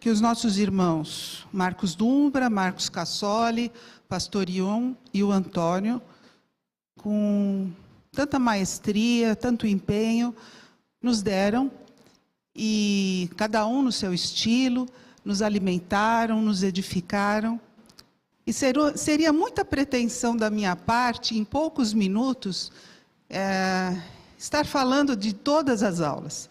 que os nossos irmãos Marcos Dumbra, Marcos Cassoli, Pastor Ion e o Antônio, com tanta maestria, tanto empenho, nos deram, e cada um no seu estilo, nos alimentaram, nos edificaram. E seria muita pretensão da minha parte, em poucos minutos, estar falando de todas as aulas.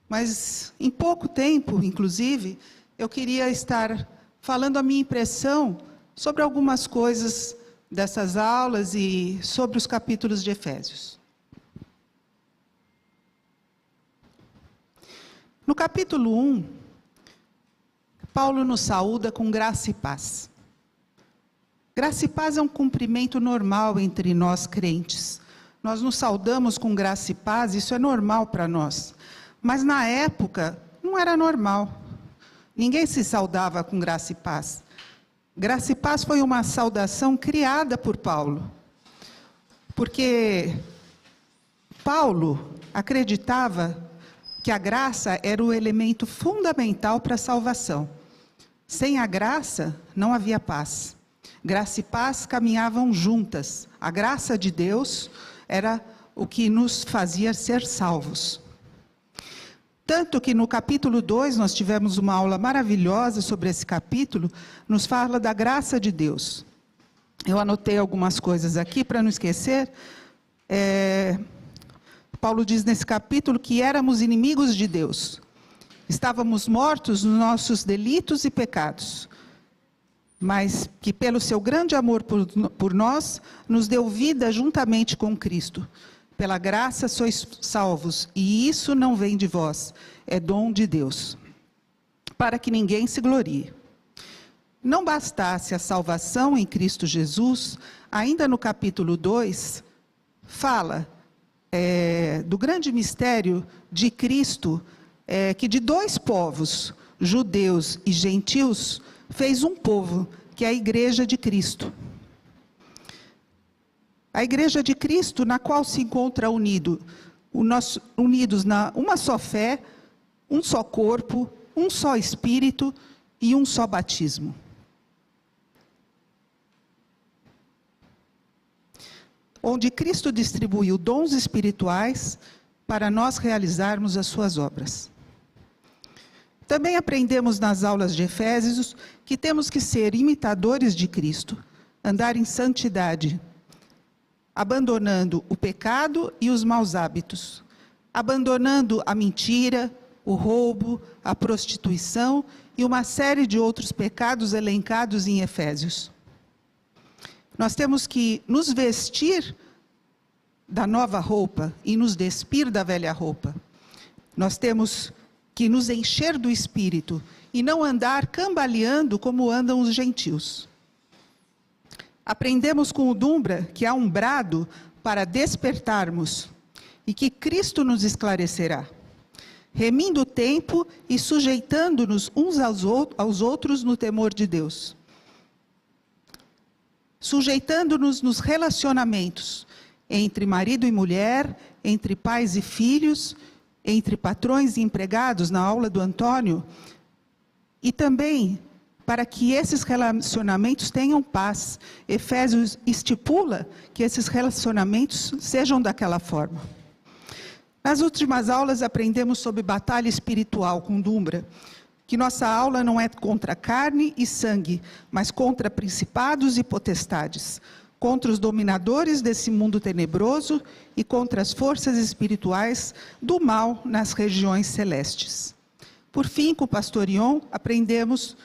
Mas, em pouco tempo, inclusive, eu queria estar falando a minha impressão sobre algumas coisas dessas aulas e sobre os capítulos de Efésios. No capítulo 1, Paulo nos saúda com graça e paz. Graça e paz é um cumprimento normal entre nós crentes. Nós nos saudamos com graça e paz, isso é normal para nós. Mas na época, não era normal. Ninguém se saudava com graça e paz. Graça e paz foi uma saudação criada por Paulo. Porque Paulo acreditava que a graça era o elemento fundamental para a salvação. Sem a graça, não havia paz. Graça e paz caminhavam juntas. A graça de Deus era o que nos fazia ser salvos. Tanto que no capítulo 2, nós tivemos uma aula maravilhosa sobre esse capítulo, nos fala da graça de Deus. Eu anotei algumas coisas aqui para não esquecer. Paulo diz nesse capítulo que éramos inimigos de Deus. Estávamos mortos nos nossos delitos e pecados. Mas que pelo seu grande amor por nós, nos deu vida juntamente com Cristo. Pela graça sois salvos, e isso não vem de vós, é dom de Deus, para que ninguém se glorie. Não bastasse a salvação em Cristo Jesus, ainda no capítulo 2, fala do grande mistério de Cristo, que de dois povos, judeus e gentios, fez um povo, que é a Igreja de Cristo. A Igreja de Cristo, na qual se encontra unidos na uma só fé, um só corpo, um só Espírito e um só batismo. Onde Cristo distribuiu dons espirituais para nós realizarmos as suas obras. Também aprendemos nas aulas de Efésios que temos que ser imitadores de Cristo, andar em santidade, abandonando o pecado e os maus hábitos, abandonando a mentira, o roubo, a prostituição e uma série de outros pecados elencados em Efésios. Nós temos que nos vestir da nova roupa e nos despir da velha roupa. Nós temos que nos encher do Espírito e não andar cambaleando como andam os gentios. Aprendemos com o Dumbra que há um brado para despertarmos e que Cristo nos esclarecerá, remindo o tempo e sujeitando-nos uns aos outros no temor de Deus. Sujeitando-nos nos relacionamentos entre marido e mulher, entre pais e filhos, entre patrões e empregados, na aula do Antônio, e também para que esses relacionamentos tenham paz. Efésios estipula que esses relacionamentos sejam daquela forma. Nas últimas aulas aprendemos sobre batalha espiritual com Dumbra, que nossa aula não é contra carne e sangue, mas contra principados e potestades, contra os dominadores desse mundo tenebroso e contra as forças espirituais do mal nas regiões celestes. Por fim, com o pastor Ion, aprendemos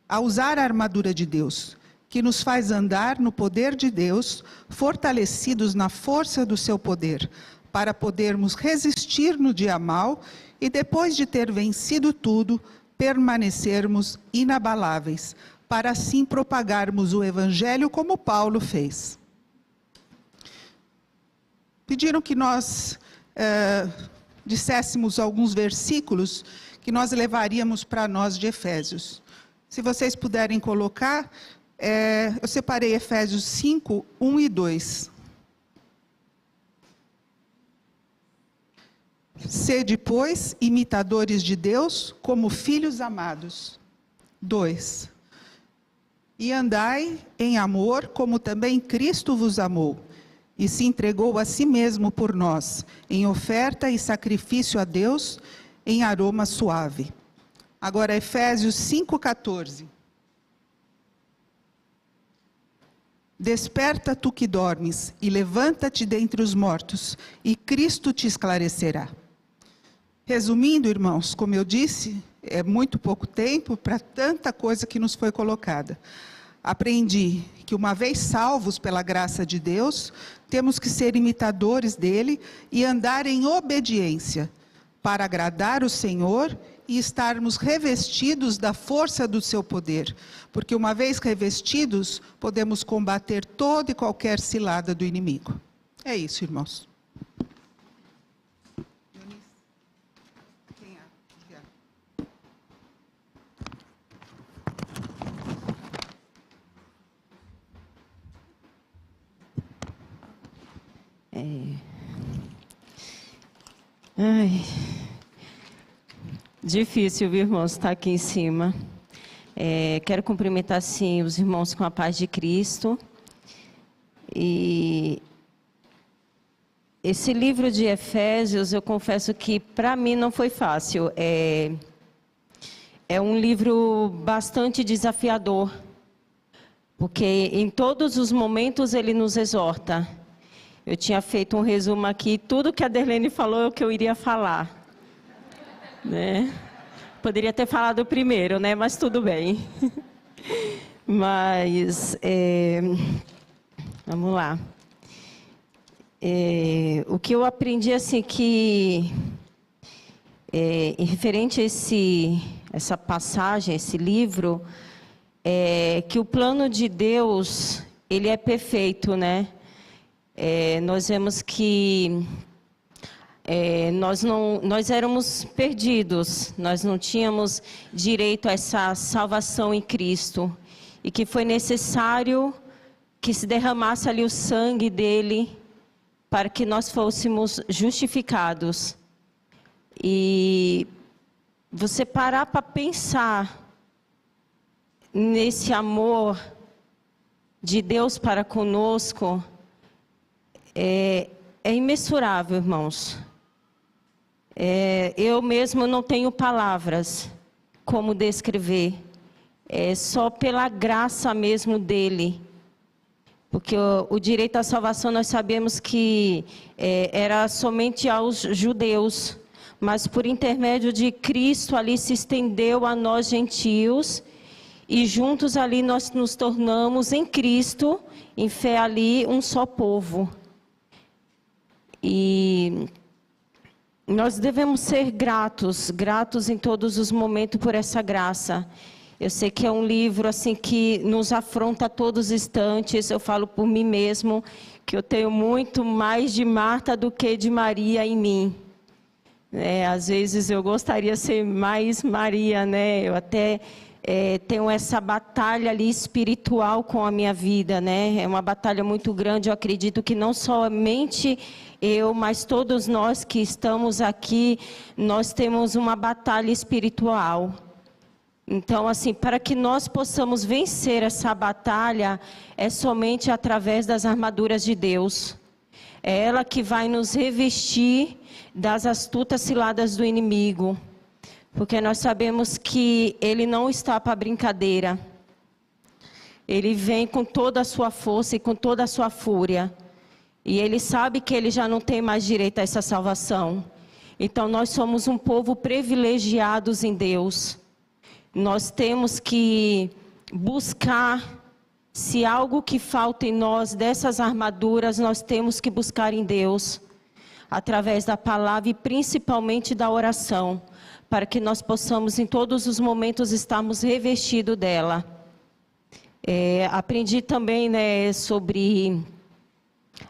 a usar a armadura de Deus, que nos faz andar no poder de Deus, fortalecidos na força do seu poder, para podermos resistir no dia mau e depois de ter vencido tudo, permanecermos inabaláveis, para assim propagarmos o Evangelho como Paulo fez. Pediram que nós disséssemos alguns versículos que nós levaríamos para nós de Efésios. Se vocês puderem colocar, eu separei Efésios 5, 1 e 2. Sede, pois, imitadores de Deus, como filhos amados. 2. E andai em amor, como também Cristo vos amou, e se entregou a si mesmo por nós, em oferta e sacrifício a Deus, em aroma suave. Agora, Efésios 5,14. Desperta tu que dormes, e levanta-te dentre os mortos, e Cristo te esclarecerá. Resumindo, irmãos, como eu disse, é muito pouco tempo para tanta coisa que nos foi colocada. Aprendi que, uma vez salvos pela graça de Deus, temos que ser imitadores dele e andar em obediência, para agradar o Senhor e estarmos revestidos da força do seu poder. Porque, uma vez revestidos, podemos combater toda e qualquer cilada do inimigo. É isso, irmãos. Difícil, viu, irmãos, estar aqui em cima. Quero cumprimentar, sim, os irmãos com a paz de Cristo. E esse livro de Efésios, eu confesso que para mim não foi fácil. É um livro bastante desafiador, porque em todos os momentos ele nos exorta. Eu tinha feito um resumo aqui, tudo que a Derlene falou é o que eu iria falar. Né? Poderia ter falado primeiro, né? Mas tudo bem. Mas, vamos lá. O que eu aprendi, assim, que, em referente a essa passagem, esse livro, é que o plano de Deus, ele é perfeito, né? Nós vemos que nós éramos perdidos, nós não tínhamos direito a essa salvação em Cristo, e que foi necessário que se derramasse ali o sangue dele, para que nós fôssemos justificados. E você parar para pensar nesse amor de Deus para conosco, é imensurável, irmãos. Eu mesmo não tenho palavras como descrever. Só pela graça mesmo dele. Porque o direito à salvação nós sabemos que era somente aos judeus. Mas por intermédio de Cristo ali se estendeu a nós gentios. E juntos ali nós nos tornamos em Cristo, em fé ali, um só povo. E nós devemos ser gratos em todos os momentos por essa graça. Eu sei que é um livro assim que nos afronta a todos os instantes. Eu falo por mim mesmo, que eu tenho muito mais de Marta do que de Maria em mim. Às vezes eu gostaria de ser mais Maria, né? Eu até tenho essa batalha ali espiritual com a minha vida, né? É uma batalha muito grande. Eu acredito que não somente eu, mas todos nós que estamos aqui, nós temos uma batalha espiritual. Então, assim, para que nós possamos vencer essa batalha, é somente através das armaduras de Deus. É ela que vai nos revestir das astutas ciladas do inimigo. Porque nós sabemos que ele não está para brincadeira. Ele vem com toda a sua força e com toda a sua fúria. E ele sabe que ele já não tem mais direito a essa salvação. Então nós somos um povo privilegiados em Deus. Nós temos que buscar, se algo que falta em nós, dessas armaduras, nós temos que buscar em Deus. Através da palavra e principalmente da oração. Para que nós possamos em todos os momentos estarmos revestidos dela. Aprendi também, né, sobre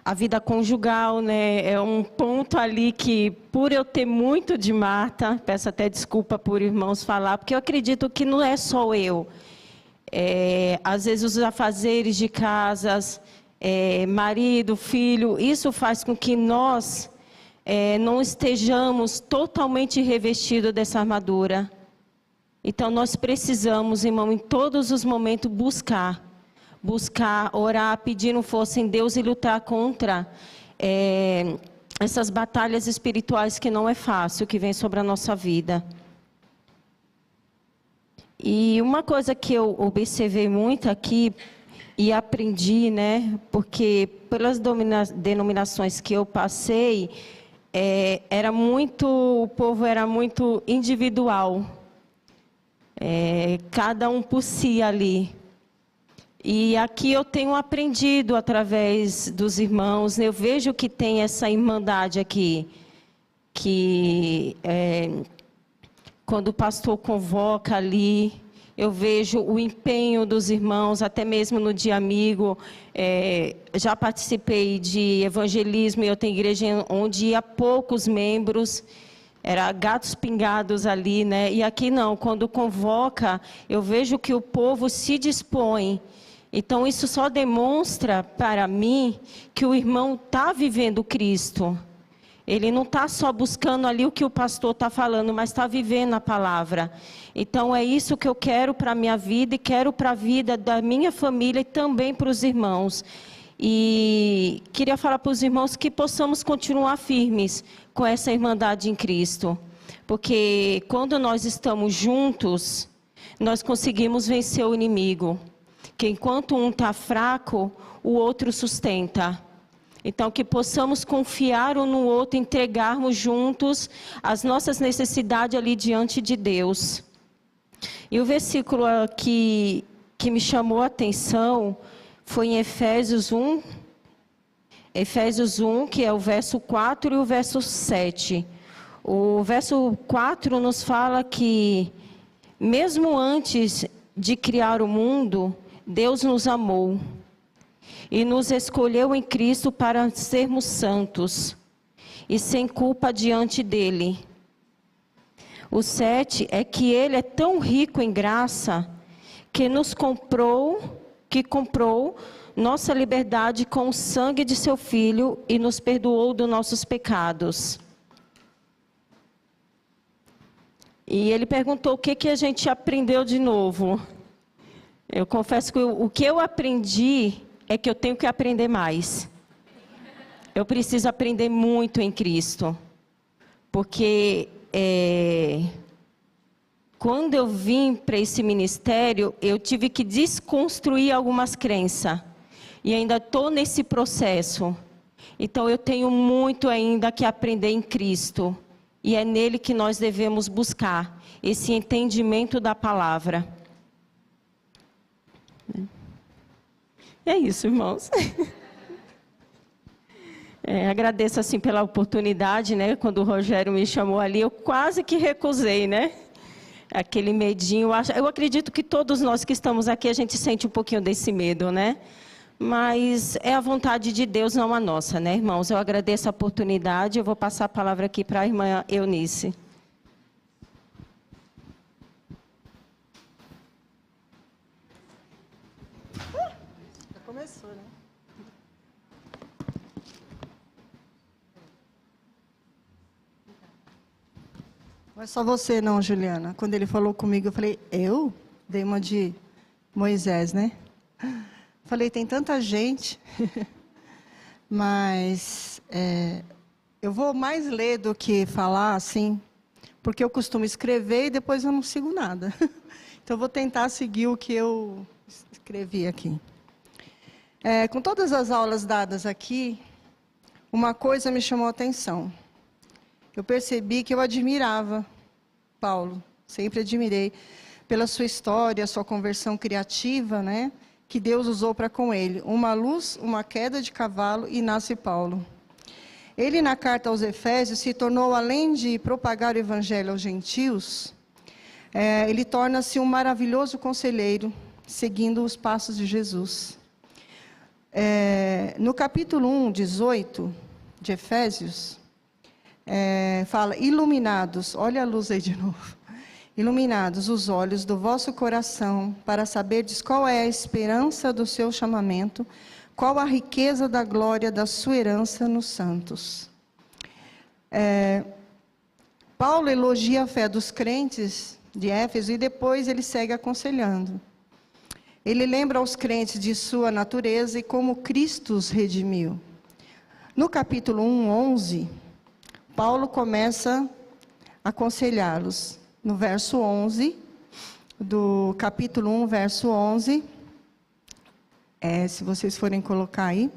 a vida conjugal, né, é um ponto ali que, por eu ter muito de Marta, peço até desculpa por irmãos falar, porque eu acredito que não é só eu. Às vezes os afazeres de casas, marido, filho, isso faz com que nós não estejamos totalmente revestidos dessa armadura. Então, nós precisamos, irmão, em todos os momentos, buscar, orar, pedindo força em Deus e lutar contra essas batalhas espirituais que não é fácil, que vem sobre a nossa vida. E uma coisa que eu observei muito aqui e aprendi, né, porque pelas denominações que eu passei, o povo era muito individual, cada um por si ali. E aqui eu tenho aprendido através dos irmãos, eu vejo que tem essa irmandade aqui, que quando o pastor convoca ali, eu vejo o empenho dos irmãos, até mesmo no dia amigo. Já participei de evangelismo, e eu tenho igreja onde ia poucos membros, era gatos pingados ali, né? E aqui não, quando convoca, eu vejo que o povo se dispõe. Então isso só demonstra para mim que o irmão está vivendo Cristo. Ele não está só buscando ali o que o pastor está falando, mas está vivendo a palavra. Então é isso que eu quero para a minha vida e quero para a vida da minha família e também para os irmãos. E queria falar para os irmãos que possamos continuar firmes com essa irmandade em Cristo. Porque quando nós estamos juntos, nós conseguimos vencer o inimigo. Que enquanto um está fraco, o outro sustenta. Então, que possamos confiar um no outro, entregarmos juntos as nossas necessidades ali diante de Deus. E o versículo que me chamou a atenção foi em Efésios 1, que é o verso 4 e o verso 7. O verso 4 nos fala que, mesmo antes de criar o mundo, Deus nos amou e nos escolheu em Cristo para sermos santos e sem culpa diante dele. O 7 é que ele é tão rico em graça que comprou nossa liberdade com o sangue de seu Filho e nos perdoou dos nossos pecados. E ele perguntou o que a gente aprendeu de novo. Eu confesso que o que eu aprendi é que eu tenho que aprender mais. Eu preciso aprender muito em Cristo. Porque quando eu vim para esse ministério, eu tive que desconstruir algumas crenças. E ainda estou nesse processo. Então eu tenho muito ainda que aprender em Cristo. E é nele que nós devemos buscar esse entendimento da palavra. É isso, irmãos. Agradeço assim pela oportunidade, né? Quando o Rogério me chamou ali, eu quase que recusei, né? Aquele medinho. Eu acredito que todos nós que estamos aqui, a gente sente um pouquinho desse medo, né? Mas é a vontade de Deus, não a nossa, né, irmãos? Eu agradeço a oportunidade. Eu vou passar a palavra aqui para a irmã Eunice. Começou, né? Não é só você não, Juliana. Quando ele falou comigo, eu falei, eu? Dei uma de Moisés, né? Falei, tem tanta gente. Mas eu vou mais ler do que falar, assim, porque eu costumo escrever e depois eu não sigo nada. Então eu vou tentar seguir o que eu escrevi aqui. Com todas as aulas dadas aqui, uma coisa me chamou a atenção. Eu percebi que eu admirava Paulo, sempre admirei, pela sua história, sua conversão criativa, né, que Deus usou para com ele. Uma luz, uma queda de cavalo e nasce Paulo. Ele, na carta aos Efésios, se tornou, além de propagar o evangelho aos gentios, ele torna-se um maravilhoso conselheiro, seguindo os passos de Jesus. No capítulo 1, 18 de Efésios, fala, iluminados, olha a luz aí de novo, iluminados os olhos do vosso coração, para saberdes qual é a esperança do seu chamamento, qual a riqueza da glória da sua herança nos santos. Paulo elogia a fé dos crentes de Éfeso, e depois ele segue aconselhando. Ele lembra aos crentes de sua natureza e como Cristo os redimiu. No capítulo 1:11, Paulo começa a aconselhá-los. No verso 11, do capítulo 1, verso 11, se vocês forem colocar aí.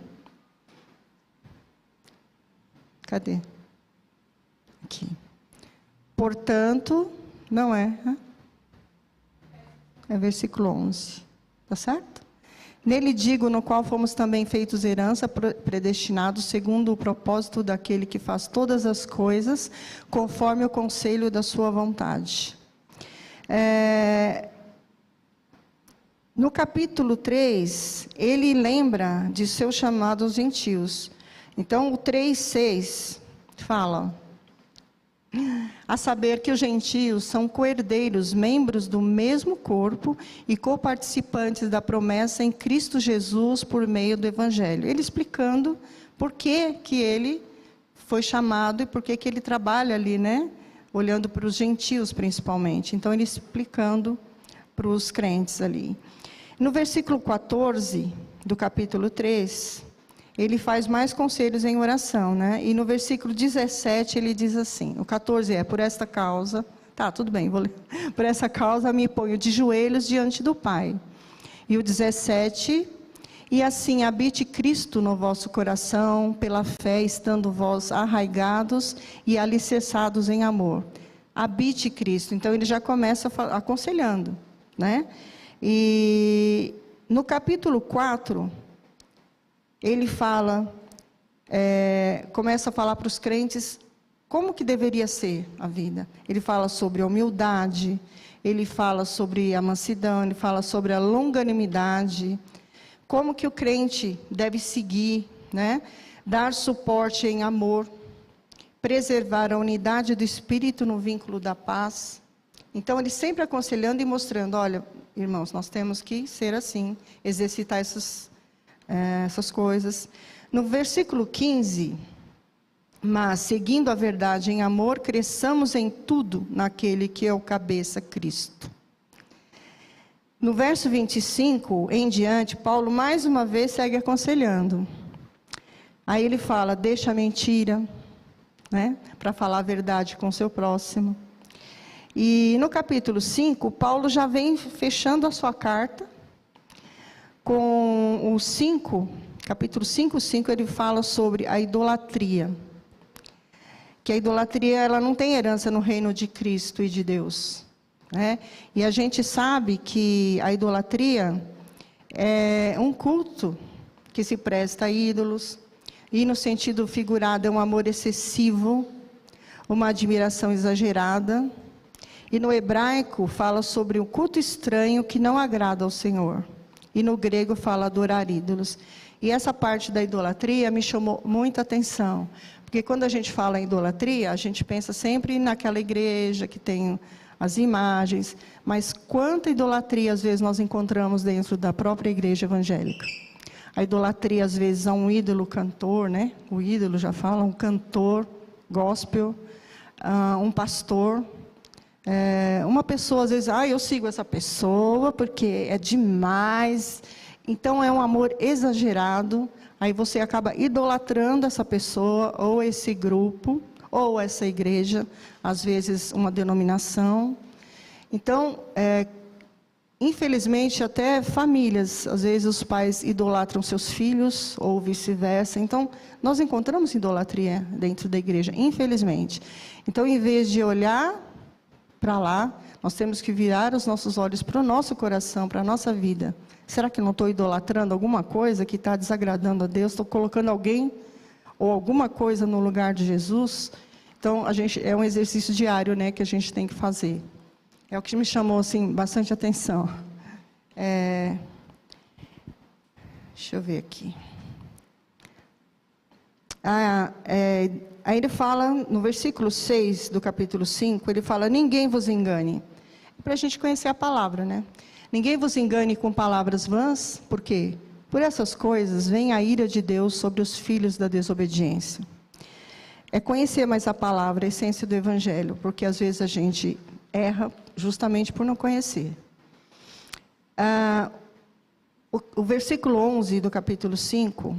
Cadê? Aqui. Portanto, não é? É versículo 11. Tá certo? Nele digo, no qual fomos também feitos herança, predestinados segundo o propósito daquele que faz todas as coisas, conforme o conselho da sua vontade. No capítulo 3, ele lembra de seus chamados gentios. Então, o 3:6 fala: a saber que os gentios são coerdeiros, membros do mesmo corpo e coparticipantes da promessa em Cristo Jesus por meio do Evangelho. Ele explicando por que ele foi chamado e por que ele trabalha ali, né? Olhando para os gentios principalmente. Então, ele explicando para os crentes ali. No versículo 14 do capítulo 3... ele faz mais conselhos em oração, né? E no versículo 17 ele diz assim, o 14 por esta causa, tá, tudo bem, vou ler. Por essa causa me ponho de joelhos diante do Pai. E o 17, e assim habite Cristo no vosso coração, pela fé, estando vós arraigados e alicerçados em amor. Habite Cristo. Então ele já começa aconselhando, né? E no capítulo 4... ele fala, começa a falar para os crentes como que deveria ser a vida. Ele fala sobre a humildade, ele fala sobre a mansidão, ele fala sobre a longanimidade, como que o crente deve seguir, né? Dar suporte em amor, preservar a unidade do espírito no vínculo da paz. Então, ele sempre aconselhando e mostrando, olha, irmãos, nós temos que ser assim, exercitar essas coisas. No versículo 15, mas seguindo a verdade em amor, cresçamos em tudo naquele que é o cabeça, Cristo. No verso 25 em diante, Paulo mais uma vez segue aconselhando. Aí ele fala, deixa a mentira, né, para falar a verdade com o seu próximo. E no capítulo 5, Paulo já vem fechando a sua carta, com o 5, capítulo 5:5, ele fala sobre a idolatria. Que a idolatria, ela não tem herança no reino de Cristo e de Deus, né? E a gente sabe que a idolatria é um culto que se presta a ídolos, e no sentido figurado é um amor excessivo, uma admiração exagerada. E no hebraico fala sobre um culto estranho que não agrada ao Senhor. E no grego fala adorar ídolos. E essa parte da idolatria me chamou muita atenção. Porque quando a gente fala em idolatria, a gente pensa sempre naquela igreja que tem as imagens. Mas quanta idolatria às vezes nós encontramos dentro da própria igreja evangélica. A idolatria às vezes a um ídolo cantor, né? O ídolo já fala, um cantor gospel, um pastor. Uma pessoa às vezes, eu sigo essa pessoa porque é demais, então é um amor exagerado, aí você acaba idolatrando essa pessoa, ou esse grupo, ou essa igreja, às vezes uma denominação. Então, infelizmente até famílias, às vezes os pais idolatram seus filhos, ou vice-versa. Então, nós encontramos idolatria dentro da igreja, infelizmente. Então, em vez de olhar para lá, nós temos que virar os nossos olhos para o nosso coração, para a nossa vida. Será que eu não estou idolatrando alguma coisa que está desagradando a Deus? Estou colocando alguém ou alguma coisa no lugar de Jesus? Então, é um exercício diário, né, que a gente tem que fazer. É o que me chamou assim, bastante atenção. Deixa eu ver aqui. Aí ele fala, no versículo 6 do capítulo 5, ele fala, ninguém vos engane. É para a gente conhecer a palavra, né? Ninguém vos engane com palavras vãs, por quê? Por essas coisas vem a ira de Deus sobre os filhos da desobediência. É conhecer mais a palavra, a essência do Evangelho, porque às vezes a gente erra justamente por não conhecer. O versículo 11 do capítulo 5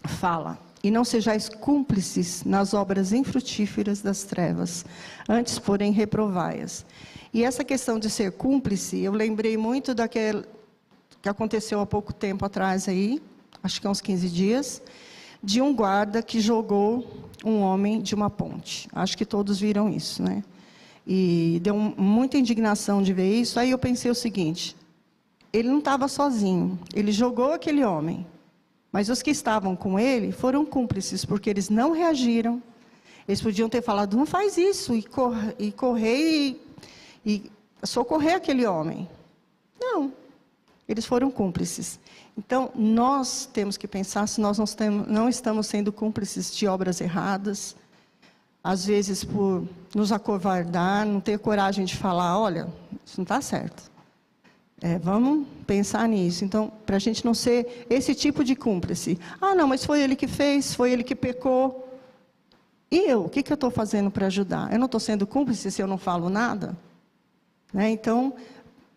fala: e não sejais cúmplices nas obras infrutíferas das trevas, antes, porém, reprovai-as. E essa questão de ser cúmplice, eu lembrei muito daquele que aconteceu há pouco tempo atrás aí, acho que há uns 15 dias, de um guarda que jogou um homem de uma ponte. Acho que todos viram isso, né? E deu muita indignação de ver isso. Aí eu pensei o seguinte: ele não estava sozinho, ele jogou aquele homem. Mas os que estavam com ele foram cúmplices, porque eles não reagiram. Eles podiam ter falado: não faz isso, e correr e socorrer aquele homem. Não, eles foram cúmplices. Então, nós temos que pensar se nós não estamos sendo cúmplices de obras erradas, às vezes por nos acovardar, não ter coragem de falar: olha, isso não está certo. Vamos pensar nisso. Então, para a gente não ser esse tipo de cúmplice. Ah, não, mas foi ele que fez, foi ele que pecou. E eu? O que eu estou fazendo para ajudar? Eu não estou sendo cúmplice se eu não falo nada? Né? Então,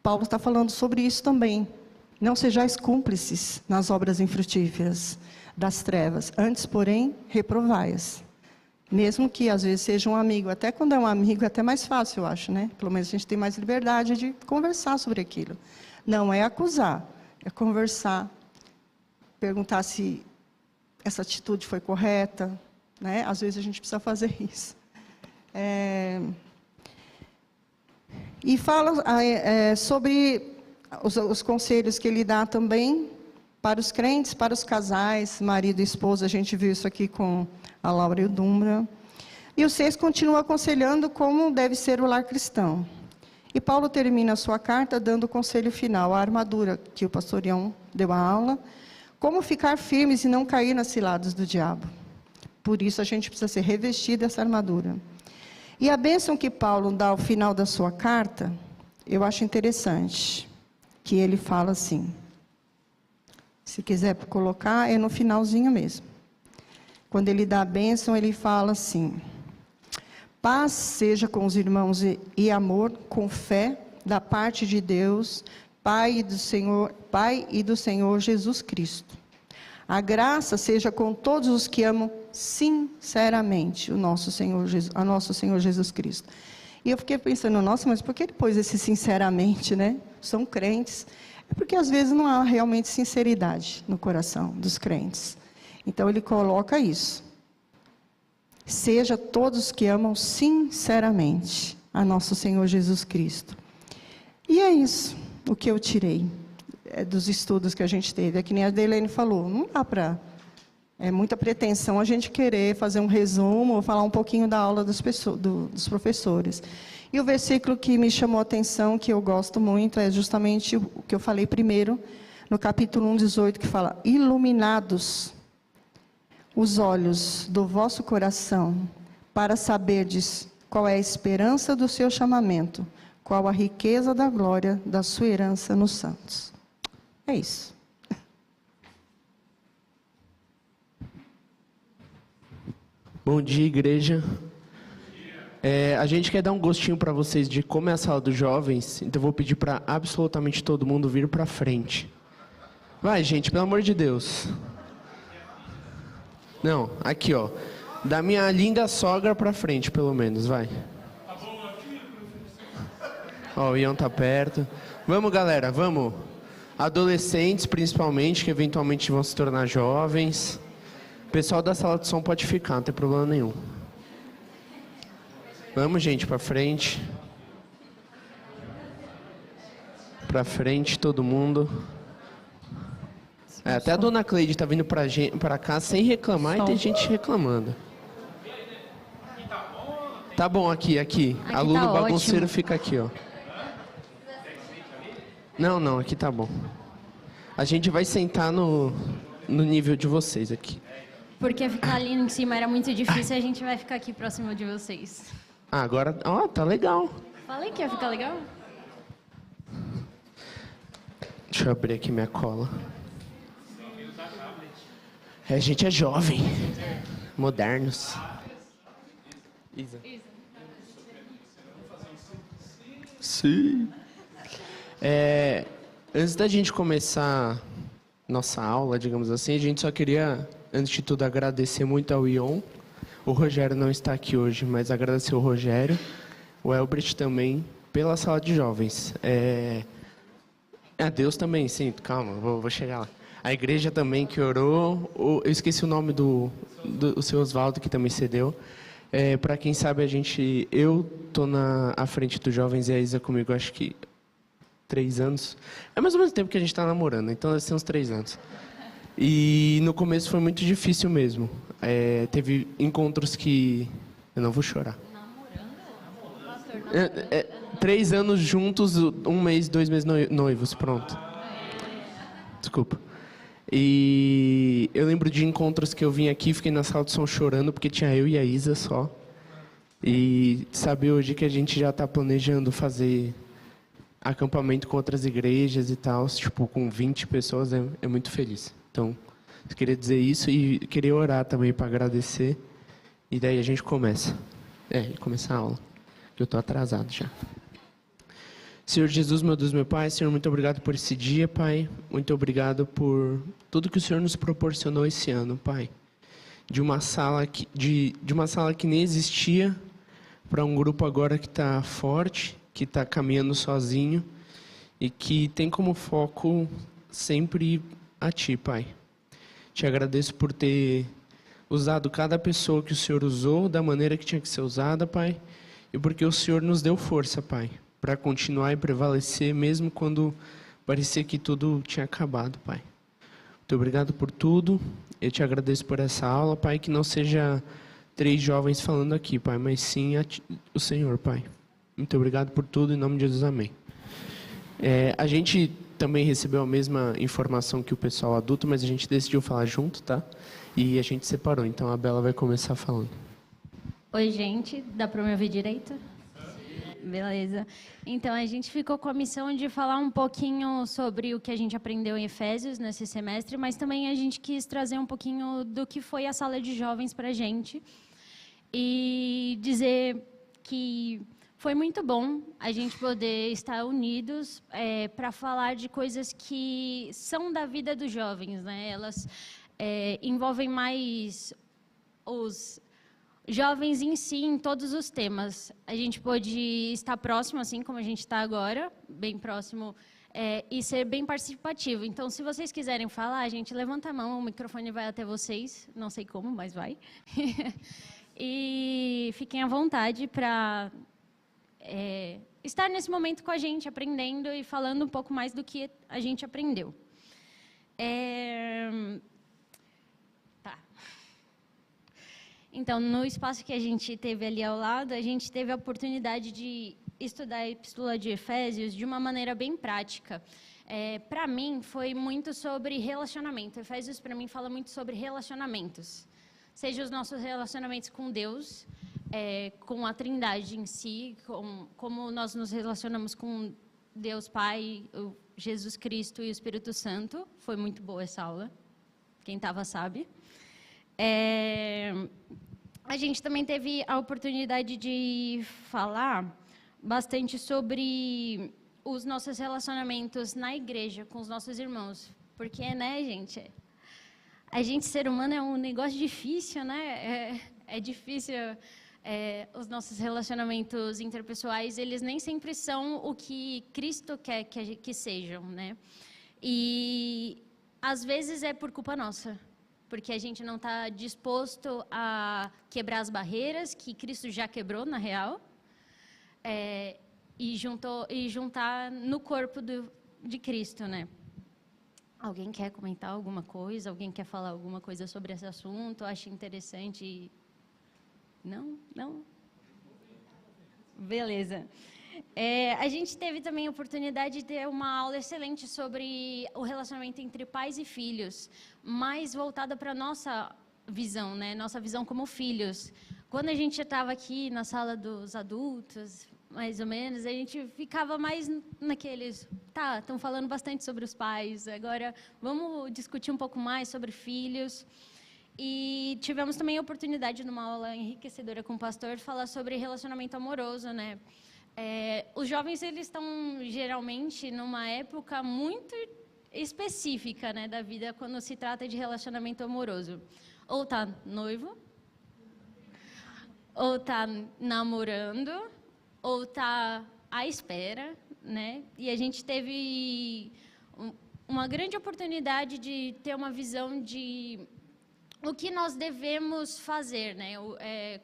Paulo está falando sobre isso também. Não sejais cúmplices nas obras infrutíferas das trevas. Antes, porém, reprovai-as. Mesmo que às vezes seja um amigo. Até quando é um amigo é até mais fácil, eu acho, né? Pelo menos a gente tem mais liberdade de conversar sobre aquilo. Não é acusar, é conversar, perguntar se essa atitude foi correta, né? Às vezes a gente precisa fazer isso. E fala sobre os conselhos que ele dá também para os crentes, para os casais, marido e esposa. A gente viu isso aqui com a Laura e o Dumbra. E o 6 continua aconselhando como deve ser o lar cristão. E Paulo termina a sua carta dando o conselho final, a armadura, que o pastor Ião deu a aula, como ficar firmes e não cair nas ciladas do diabo. Por isso a gente precisa ser revestido dessa armadura. E a bênção que Paulo dá ao final da sua carta, eu acho interessante, que ele fala assim, se quiser colocar, é no finalzinho mesmo. Quando ele dá a bênção, ele fala assim: paz seja com os irmãos e amor, com fé, da parte de Deus, Pai e do Senhor Jesus Cristo. A graça seja com todos os que amam sinceramente a nosso Senhor Jesus Cristo. E eu fiquei pensando: nossa, mas por que ele pôs esse sinceramente, né? São crentes. É porque às vezes não há realmente sinceridade no coração dos crentes. Então ele coloca isso. Seja todos que amam sinceramente a nosso Senhor Jesus Cristo. E é isso o que eu tirei dos estudos que a gente teve. É que nem a Deilene falou, não dá para... É muita pretensão a gente querer fazer um resumo ou falar um pouquinho da aula dos professores. E o versículo que me chamou a atenção, que eu gosto muito, é justamente o que eu falei primeiro, no capítulo 1:18, que fala: iluminados os olhos do vosso coração, para saberdes qual é a esperança do seu chamamento, qual a riqueza da glória da sua herança nos santos. É isso. Bom dia, igreja. A gente quer dar um gostinho para vocês de como é a sala dos jovens, então eu vou pedir para absolutamente todo mundo vir para frente. Vai, gente, pelo amor de Deus. Não, aqui, ó. Da minha linda sogra para frente, pelo menos, vai. Ó, o Ian tá perto. Vamos, galera, vamos. Adolescentes, principalmente, que eventualmente vão se tornar jovens. O pessoal da sala de som pode ficar, não tem problema nenhum. Vamos, gente, para frente. Para frente, todo mundo. Até a dona Cleide está vindo para cá sem reclamar e tem gente reclamando. Tá bom, aqui. Aluno tá bagunceiro ótimo. Fica aqui, ó. Não, aqui tá bom. A gente vai sentar no nível de vocês aqui. Porque ficar ali em cima era muito difícil, a gente vai ficar aqui próximo de vocês. Ah, agora, ó, tá legal. Falei que ia ficar legal. Deixa eu abrir aqui minha cola. A gente é jovem, modernos. Isa. Sim. Antes da gente começar nossa aula, digamos assim, a gente só queria, antes de tudo, agradecer muito ao Ion. O Rogério não está aqui hoje, mas agradecer o Rogério, o Elbert também, pela sala de jovens. A Deus também, sim, calma, vou chegar lá. A igreja também que orou, eu esqueci o nome do seu Oswaldo, que também cedeu. Para quem sabe, eu estou à frente dos jovens e a Isa comigo, acho que 3 anos. É mais ou menos o tempo que a gente está namorando, então deve ser uns 3 anos. E no começo foi muito difícil mesmo. Teve encontros que... Eu não vou chorar. Namorando? 3 anos juntos, 1 mês, 2 meses noivos, pronto. Desculpa. E eu lembro de encontros que eu vim aqui, fiquei na sala de som chorando, porque tinha eu e a Isa só. E saber hoje que a gente já está planejando fazer acampamento com outras igrejas e tal, tipo, com 20 pessoas, é muito feliz. Então, eu queria dizer isso e queria orar também para agradecer. E daí a gente começa. Começar a aula, que eu estou atrasado já. Senhor Jesus, meu Deus, meu Pai, Senhor, muito obrigado por esse dia, Pai. Muito obrigado por tudo que o Senhor nos proporcionou esse ano, Pai. De uma sala que nem existia para um grupo agora que está forte, que está caminhando sozinho e que tem como foco sempre a Ti, Pai. Te agradeço por ter usado cada pessoa que o Senhor usou da maneira que tinha que ser usada, Pai, e porque o Senhor nos deu força, Pai, para continuar e prevalecer, mesmo quando parecia que tudo tinha acabado, Pai. Muito obrigado por tudo. Eu te agradeço por essa aula, Pai, que não seja 3 jovens falando aqui, Pai, mas sim o Senhor, Pai. Muito obrigado por tudo, em nome de Jesus, amém. A gente também recebeu a mesma informação que o pessoal adulto, mas a gente decidiu falar junto, tá? E a gente separou, então a Bela vai começar falando. Oi, gente. Dá para me ouvir direito? Beleza. Então, a gente ficou com a missão de falar um pouquinho sobre o que a gente aprendeu em Efésios nesse semestre, mas também a gente quis trazer um pouquinho do que foi a sala de jovens para a gente e dizer que foi muito bom a gente poder estar unidos para falar de coisas que são da vida dos jovens, né? Elas envolvem mais os jovens em si, em todos os temas. A gente pôde estar próximo, assim como a gente está agora, bem próximo, e ser bem participativo. Então, se vocês quiserem falar, a gente levanta a mão, o microfone vai até vocês, não sei como, mas vai. E fiquem à vontade para estar nesse momento com a gente, aprendendo e falando um pouco mais do que a gente aprendeu. Então, no espaço que a gente teve ali ao lado, a gente teve a oportunidade de estudar a Epístola de Efésios de uma maneira bem prática. Para mim, foi muito sobre relacionamento. Efésios, para mim, fala muito sobre relacionamentos. Seja os nossos relacionamentos com Deus, com a Trindade em si, como nós nos relacionamos com Deus Pai, Jesus Cristo e o Espírito Santo. Foi muito boa essa aula. Quem estava sabe. A gente também teve a oportunidade de falar bastante sobre os nossos relacionamentos na igreja com os nossos irmãos. Porque, né, gente, a gente, ser humano, é um negócio difícil, né? É difícil. Os nossos relacionamentos interpessoais, eles nem sempre são o que Cristo quer que sejam, né? E, às vezes, é por culpa nossa. Porque a gente não está disposto a quebrar as barreiras que Cristo já quebrou, na real, e juntar no corpo de Cristo, né? Alguém quer comentar alguma coisa? Alguém quer falar alguma coisa sobre esse assunto? Acha interessante? Não? Não? Beleza. A gente teve também a oportunidade de ter uma aula excelente sobre o relacionamento entre pais e filhos, mais voltada para a nossa visão, né? Nossa visão como filhos. Quando a gente estava aqui na sala dos adultos, mais ou menos, a gente ficava mais naqueles... Tá, estão falando bastante sobre os pais, agora vamos discutir um pouco mais sobre filhos. E tivemos também a oportunidade, numa aula enriquecedora com o pastor, de falar sobre relacionamento amoroso, né? Os jovens eles estão geralmente numa época muito específica, né, da vida quando se trata de relacionamento amoroso. Ou tá noivo, ou tá namorando, ou tá à espera, né? E a gente teve uma grande oportunidade de ter uma visão de o que nós devemos fazer, né?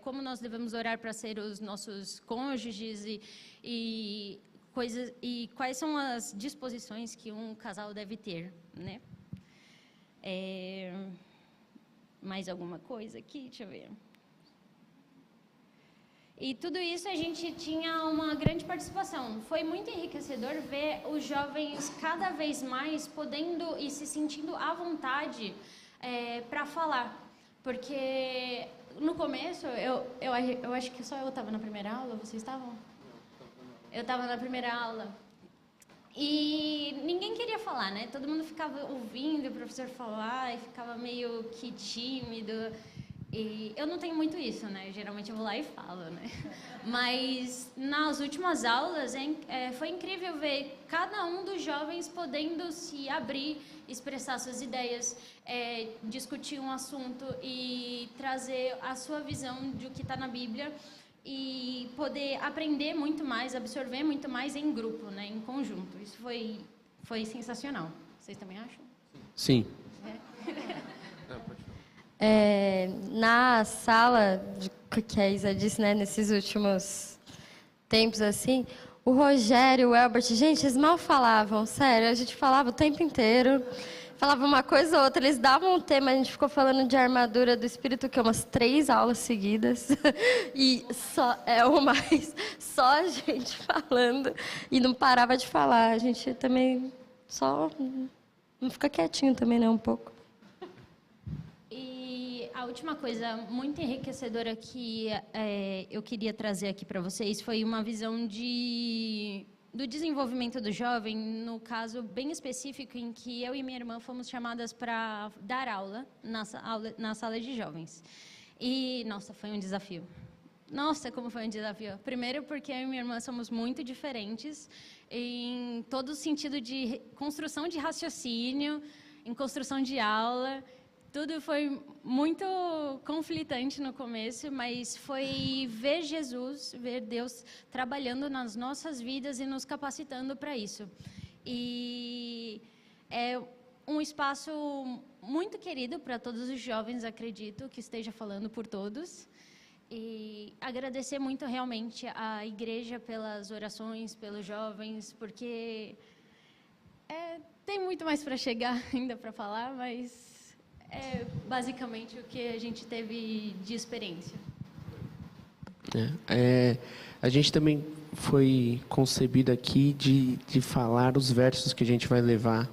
Como nós devemos orar para ser os nossos cônjuges e coisas, e quais são as disposições que um casal deve ter, né? Mais alguma coisa aqui? Deixa eu ver. E tudo isso a gente tinha uma grande participação. Foi muito enriquecedor ver os jovens cada vez mais podendo e se sentindo à vontade para falar. Porque no começo, eu acho que só eu estava na primeira aula, vocês estavam? Eu estava na primeira aula. E ninguém queria falar, né? Todo mundo ficava ouvindo o professor falar e ficava meio que tímido. E eu não tenho muito isso, né? Geralmente eu vou lá e falo, né? Mas nas últimas aulas foi incrível ver cada um dos jovens podendo se abrir, expressar suas ideias, discutir um assunto e trazer a sua visão do que está na Bíblia e poder aprender muito mais, absorver muito mais em grupo, né? Em conjunto. Isso foi sensacional. Vocês também acham? Sim. Na sala, que a Isa disse, né, nesses últimos tempos, assim, o Rogério e o Elbert, gente, eles mal falavam, sério, a gente falava o tempo inteiro, falava uma coisa ou outra, eles davam um tema, a gente ficou falando de armadura do Espírito, que umas 3 aulas seguidas, e só a gente falando, e não parava de falar, a gente também só não fica quietinho também, né, um pouco. A última coisa muito enriquecedora que eu queria trazer aqui para vocês foi uma visão do desenvolvimento do jovem, no caso bem específico em que eu e minha irmã fomos chamadas para dar aula na sala de jovens. E, nossa, foi um desafio. Nossa, como foi um desafio. Primeiro porque eu e minha irmã somos muito diferentes em todo o sentido de construção de raciocínio, em construção de aula. Tudo foi muito conflitante no começo, mas foi ver Jesus, ver Deus trabalhando nas nossas vidas e nos capacitando para isso. E é um espaço muito querido para todos os jovens, acredito, que esteja falando por todos. E agradecer muito realmente à igreja pelas orações, pelos jovens, porque tem muito mais para chegar ainda para falar, mas é basicamente o que a gente teve de experiência. A gente também foi concebido aqui de falar os versos que a gente vai levar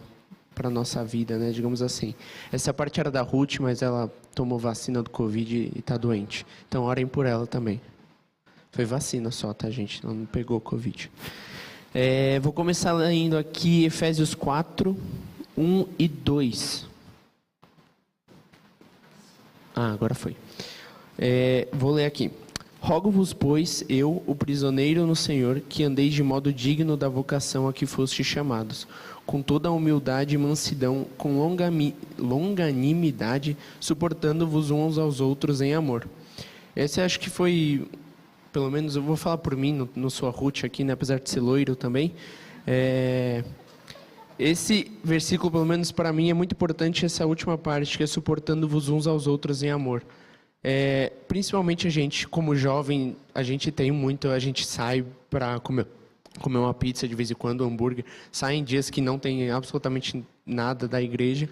para a nossa vida, né? Digamos assim. Essa parte era da Ruth, mas ela tomou vacina do Covid e está doente. Então, orem por ela também. Foi vacina só, tá, gente? Ela não pegou Covid. Vou começar lendo aqui Efésios 4, 1 e 2. Agora foi. Vou ler aqui. Rogo-vos, pois, eu, o prisioneiro no Senhor, que andeis de modo digno da vocação a que fostes chamados, com toda a humildade e mansidão, com longanimidade, suportando-vos uns aos outros em amor. Esse acho que foi, pelo menos eu vou falar por mim, no sua Ruth aqui, né, apesar de ser loiro também. Esse versículo, pelo menos para mim, é muito importante, essa última parte, que é suportando-vos uns aos outros em amor. Principalmente a gente, como jovem, a gente sai para comer uma pizza de vez em quando, um hambúrguer, sai em dias que não tem absolutamente nada da igreja.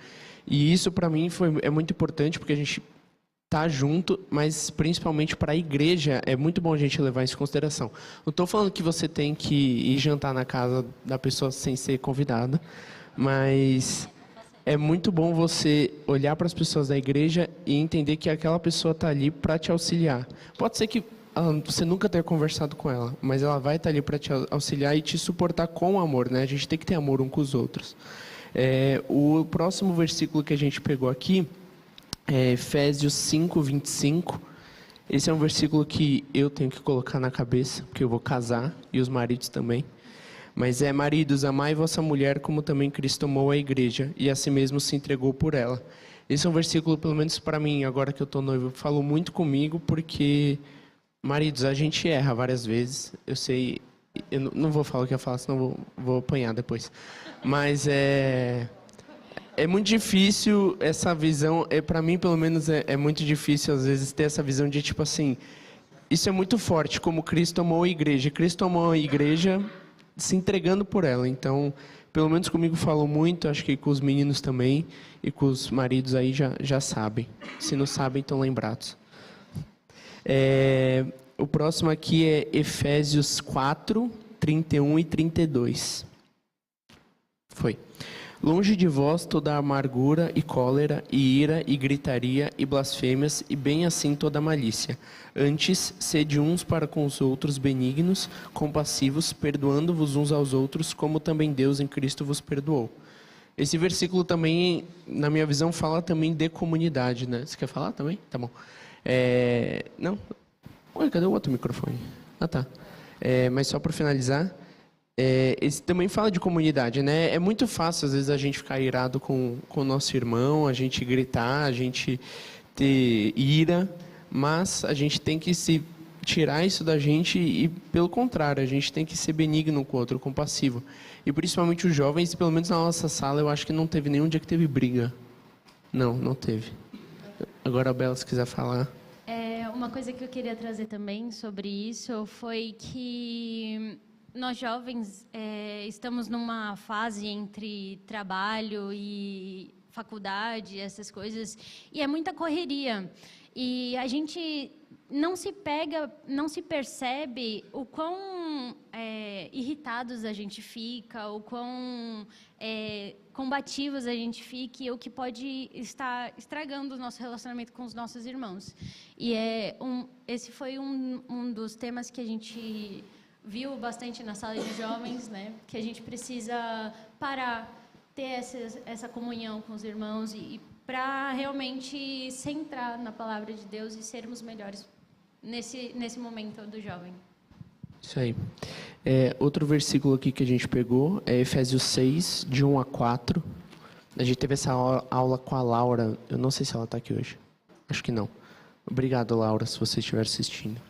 E isso, para mim, é muito importante, porque a gente tá junto, mas principalmente para a igreja é muito bom a gente levar isso em consideração. Não estou falando que você tem que ir jantar na casa da pessoa sem ser convidada, mas é muito bom você olhar para as pessoas da igreja e entender que aquela pessoa está ali para te auxiliar. Pode ser que você nunca tenha conversado com ela, mas ela vai estar ali para te auxiliar e te suportar com amor, né? A gente tem que ter amor um com os outros. O próximo versículo que a gente pegou aqui, Efésios 5, 25, Esse é um versículo que eu tenho que colocar na cabeça, porque eu vou casar, e os maridos também. Mas é: maridos, amai vossa mulher como também Cristo amou a igreja, e a si mesmo se entregou por ela. Esse é um versículo, pelo menos para mim, agora que eu estou noivo, falou muito comigo, porque, maridos, a gente erra várias vezes. Eu sei, eu não vou falar o que eu falo, senão vou apanhar depois. Mas é muito difícil essa visão, para mim, pelo menos, é muito difícil, às vezes, ter essa visão de, tipo assim, isso é muito forte, como Cristo amou a igreja. Cristo amou a igreja se entregando por ela. Então, pelo menos comigo falou muito, acho que com os meninos também, e com os maridos aí já sabem. Se não sabem, estão lembrados. O próximo aqui é Efésios 4, 31 e 32. Foi. Longe de vós toda amargura e cólera e ira e gritaria e blasfêmias e bem assim toda malícia. Antes, sede uns para com os outros benignos, compassivos, perdoando-vos uns aos outros, como também Deus em Cristo vos perdoou. Esse versículo também, na minha visão, fala também de comunidade, né? Você quer falar também? Tá bom. Não? Ué, cadê o outro microfone? Ah, tá. Mas só para finalizar, esse também fala de comunidade, né? É muito fácil, às vezes, a gente ficar irado com o nosso irmão, a gente gritar, a gente ter ira, mas a gente tem que se tirar isso da gente e, pelo contrário, a gente tem que ser benigno com o outro, compassivo. E principalmente os jovens, pelo menos na nossa sala, eu acho que não teve nenhum dia que teve briga. Não teve. Agora, a Bela, se quiser falar. Uma coisa que eu queria trazer também sobre isso foi que nós jovens estamos numa fase entre trabalho e faculdade, essas coisas, e é muita correria. E a gente não se percebe o quão irritados a gente fica, o quão combativos a gente fica, e o que pode estar estragando o nosso relacionamento com os nossos irmãos. E esse foi um dos temas que a gente viu bastante na sala de jovens, né? Que a gente precisa parar, ter essa comunhão com os irmãos e para realmente centrar na palavra de Deus e sermos melhores nesse momento do jovem. Isso aí. Outro versículo aqui que a gente pegou é Efésios 6, de 1 a 4. A gente teve essa aula com a Laura. Eu não sei se ela está aqui hoje. Acho que não. Obrigado, Laura, se você estiver assistindo.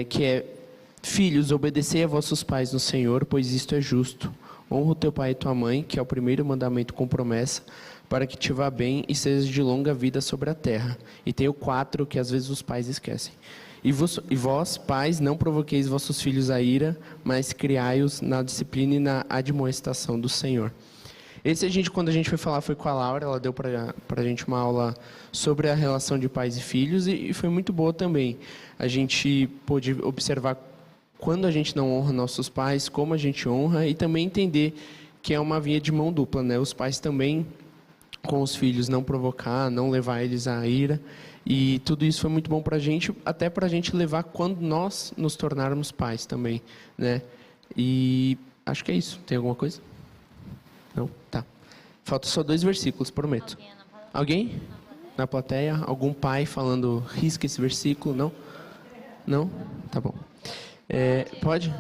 Que é: filhos, obedecei a vossos pais no Senhor, pois isto é justo. Honra o teu pai e tua mãe, que é o primeiro mandamento com promessa, para que te vá bem e sejas de longa vida sobre a terra. E tem o 4, que às vezes os pais esquecem. E vós, pais, não provoqueis vossos filhos a ira, mas criai-os na disciplina e na admoestação do Senhor. Quando a gente foi falar, foi com a Laura, ela deu para a gente uma aula sobre a relação de pais e filhos, e foi muito boa também. A gente pôde observar quando a gente não honra nossos pais, como a gente honra, e também entender que é uma via de mão dupla, né? Os pais também, com os filhos, não provocar, não levar eles à ira. E tudo isso foi muito bom para a gente, até para a gente levar quando nós nos tornarmos pais também, né? E acho que é isso. Tem alguma coisa? Não? Tá. Faltam só 2 versículos, prometo. Alguém? Na plateia? Algum pai falando, risca esse versículo? Não? Não? Tá bom. Pode?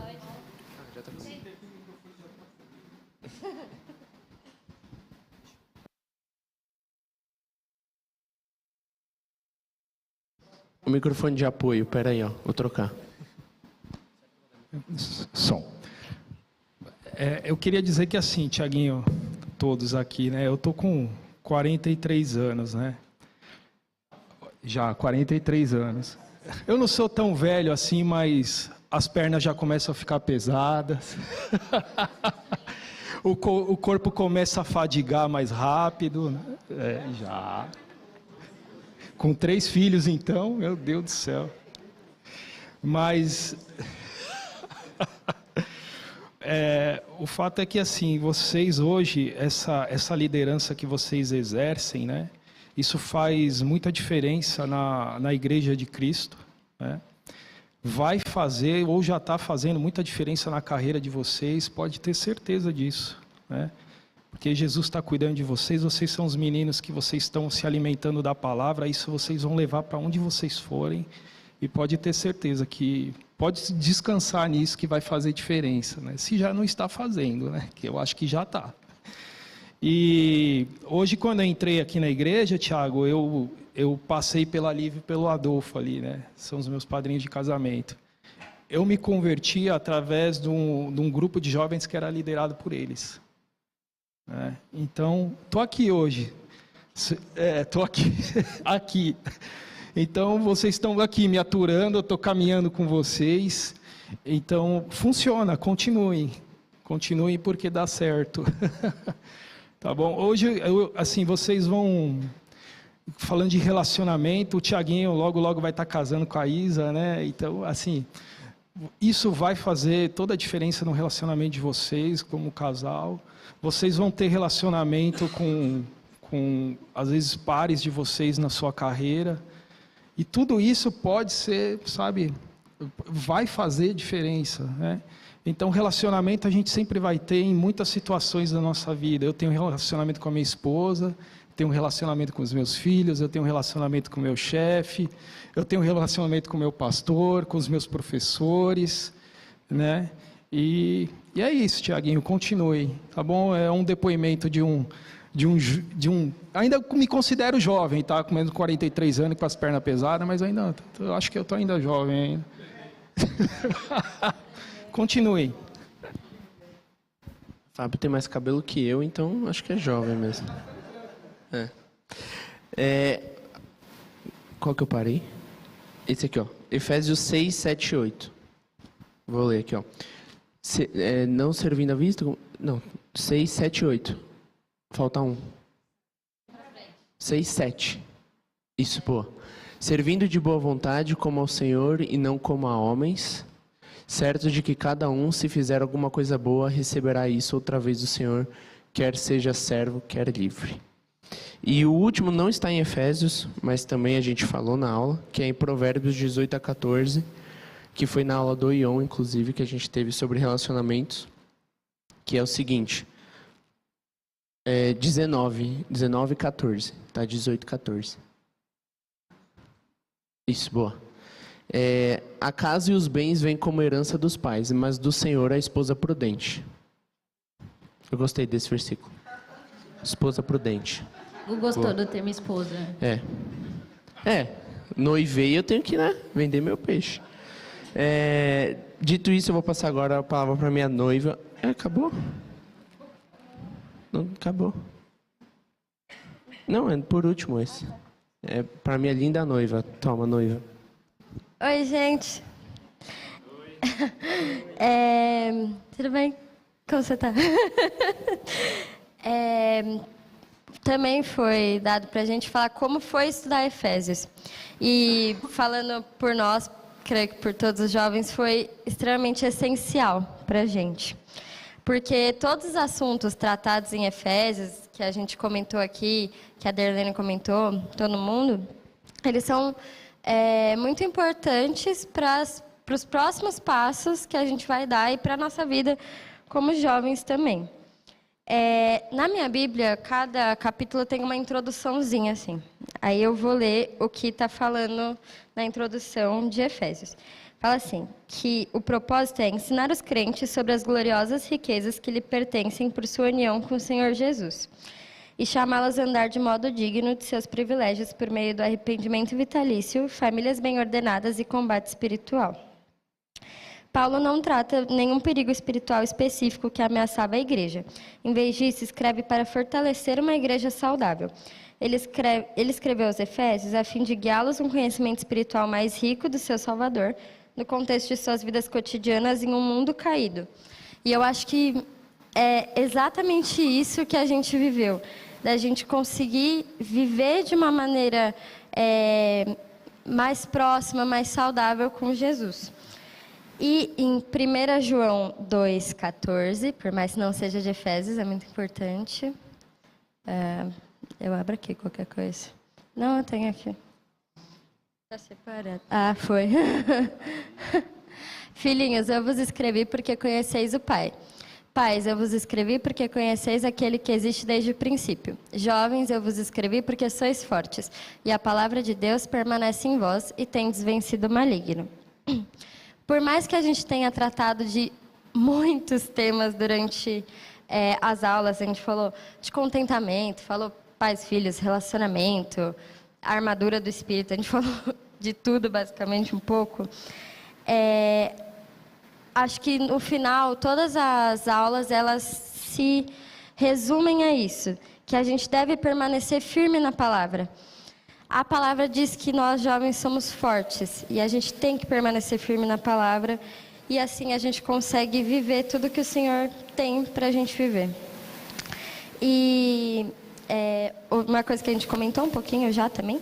O microfone de apoio, peraí, vou trocar. Som. Eu queria dizer que assim, Tiaguinho, todos aqui, né? Eu tô com 43 anos, né? Já 43 anos. Eu não sou tão velho assim, mas as pernas já começam a ficar pesadas. O corpo começa a fadigar mais rápido. Já. Com 3 filhos, então, meu Deus do céu. Mas o fato é que, assim, vocês hoje, essa liderança que vocês exercem, né? Isso faz muita diferença na Igreja de Cristo, né? Vai fazer, ou já está fazendo muita diferença na carreira de vocês, pode ter certeza disso, né? Porque Jesus está cuidando de vocês, vocês são os meninos que vocês estão se alimentando da palavra, isso vocês vão levar para onde vocês forem, e pode ter certeza que, pode descansar nisso que vai fazer diferença, né? Se já não está fazendo, né? Que eu acho que já está. E hoje, quando eu entrei aqui na igreja, Tiago, eu passei pela Lívia e pelo Adolfo ali, né? São os meus padrinhos de casamento. Eu me converti através de um grupo de jovens que era liderado por eles. Né? Então, estou aqui hoje. Estou aqui. aqui. Então, vocês estão aqui me aturando, eu estou caminhando com vocês. Então, funciona, continuem. Continuem porque dá certo. Tá bom? Hoje, assim, vocês vão... Falando de relacionamento, o Tiaguinho logo vai estar casando com a Isa, né? Então, assim, isso vai fazer toda a diferença no relacionamento de vocês como casal. Vocês vão ter relacionamento com às vezes, pares de vocês na sua carreira. E tudo isso pode ser, sabe, vai fazer diferença, né? Então, relacionamento a gente sempre vai ter em muitas situações da nossa vida. Eu tenho um relacionamento com a minha esposa, tenho um relacionamento com os meus filhos, eu tenho um relacionamento com o meu chefe, eu tenho um relacionamento com o meu pastor, com os meus professores, né? E é isso, Tiaguinho, continue, tá bom? É um depoimento de um... Ainda me considero jovem, tá? Com menos de 43 anos, com as pernas pesadas, mas ainda, eu acho que eu estou ainda jovem ainda. Continue. Fábio tem mais cabelo que eu, então acho que é jovem mesmo. Qual que eu parei? Esse aqui, ó. Efésios 6, 7 e 8. Vou ler aqui, ó. Não servindo à vista... Não, 6, 7 e 8. Falta um. 6, 7. Isso, pô. Servindo de boa vontade como ao Senhor e não como a homens, certo de que cada um, se fizer alguma coisa boa, receberá isso outra vez do Senhor, quer seja servo, quer livre. E o último não está em Efésios, mas também a gente falou na aula, que é em Provérbios 18 a 14, que foi na aula do Ion, inclusive, que a gente teve sobre relacionamentos, que é o seguinte... 19 e 14, tá? 18 e 14. Isso, boa. A casa e os bens vêm como herança dos pais, mas do Senhor a esposa prudente. Eu gostei desse versículo. Esposa prudente. Eu gostou do termo esposa. Noivei, eu tenho que, né, vender meu peixe. Dito isso, eu vou passar agora a palavra para minha noiva. Acabou? Não, acabou. Não, é por último esse. É para minha linda noiva. Toma, noiva. Oi, gente. Tudo bem? Como você tá? Também foi dado para a gente falar como foi estudar Efésios. E falando por nós, creio que por todos os jovens, foi extremamente essencial para a gente. Porque todos os assuntos tratados em Efésios, que a gente comentou aqui, que a Derlene comentou, todo mundo, eles são muito importantes para os próximos passos que a gente vai dar e para a nossa vida como jovens também. Na minha Bíblia, cada capítulo tem uma introduçãozinha assim. Aí eu vou ler o que está falando na introdução de Efésios. Fala assim, que o propósito é ensinar os crentes sobre as gloriosas riquezas que lhe pertencem por sua união com o Senhor Jesus e chamá-los a andar de modo digno de seus privilégios por meio do arrependimento vitalício, famílias bem ordenadas e combate espiritual. Paulo não trata nenhum perigo espiritual específico que ameaçava a igreja. Em vez disso, escreve para fortalecer uma igreja saudável. Ele escreveu aos Efésios a fim de guiá-los a um conhecimento espiritual mais rico do seu Salvador, no contexto de suas vidas cotidianas em um mundo caído. E eu acho que é exatamente isso que a gente viveu, da gente conseguir viver de uma maneira mais próxima, mais saudável com Jesus. E em 1 João 2,14, por mais que não seja de Efésios, é muito importante. Eu abro aqui qualquer coisa. Não, eu tenho aqui. Está separado. Ah, foi. Filhinhos, eu vos escrevi porque conheceis o Pai. Pais, eu vos escrevi porque conheceis aquele que existe desde o princípio. Jovens, eu vos escrevi porque sois fortes, e a palavra de Deus permanece em vós, e tendes vencido o maligno. Por mais que a gente tenha tratado de muitos temas durante as aulas, a gente falou de contentamento, falou pais, filhos, relacionamento, a armadura do espírito, a gente falou de tudo, basicamente, um pouco. Acho que, no final, todas as aulas, elas se resumem a isso, que a gente deve permanecer firme na palavra. A palavra diz que nós, jovens, somos fortes, e a gente tem que permanecer firme na palavra, e assim a gente consegue viver tudo que o Senhor tem para a gente viver. E uma coisa que a gente comentou um pouquinho já também,